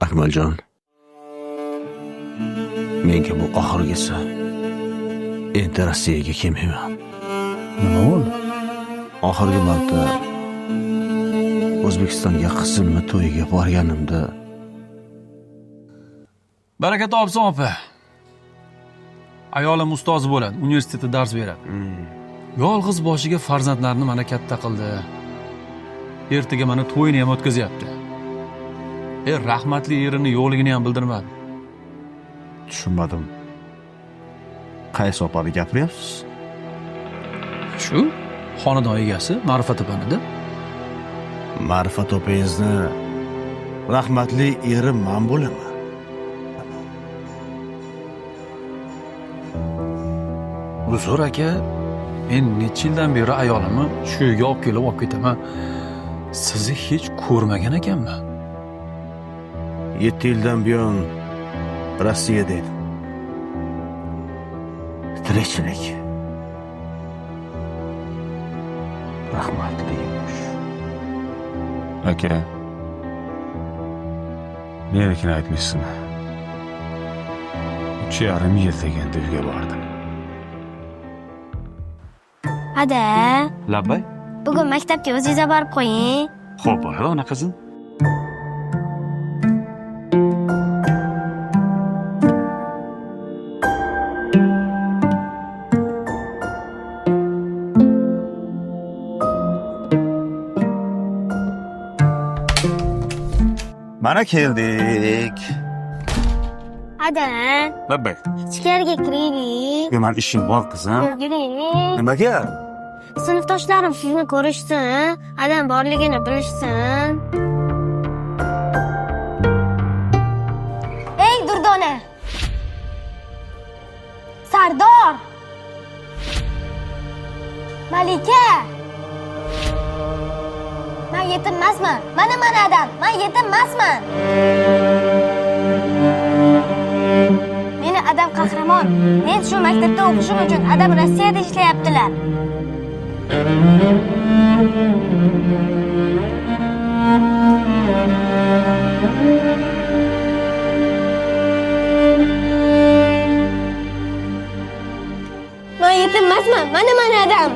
Akmaljon, menga bu oxirgisi. Endi Rossiyaga kelmayman. Nima bo'ldi? Oxirgi marta O'zbekistonga qizimni to'yiga borganimda Baraka topsin opa. Ayolim ustoz bo'ladi, universitetda dars beradi. Yolg'iz boshiga farzandlarni mana katta qildi. Ertaga mana to'yini ham o'tkazyapti. Rahmatli erini yo'qligini ham bildirmadi. tushunmadim. Qaysi opani gapiryapsiz? Shu xonadon egasi Ma'rifat opanida. Ma'rifat opingizni rahmatli erim men bo'laman. Uzr aka, men necha yildan beri ayolimni shu yerga olib kelib olib ketaman. Sizni hech ko'rmagan ekanman. 7 yildan buyon Rossiyada edim. Tirikchilik. Rahmatli emish. Aka, meniki aytmışsın. 3,5 yil deganda uyga bordim. Ada, Labbay? bugun maktabga o'zingiz borib qo'ying. Xo'p, bo'ladi, ona qizim. Mana keldik. Ada, Labbay. ichkariga kiraylik. Men ishim bor, qizim. Yuring. Nimaga? Sinfdoshlarim sizni ko'rishsin, adam borligini bilishsin. Ey Durdona! Sardor! Malika! Men yetim emasman. Mana adam. Men yetim emasman. Meni adam qahramon. Men shu maktabda o'qishim uchun adam Rossiyada ishlayaptilar. Men yetim emasman. Mana adam.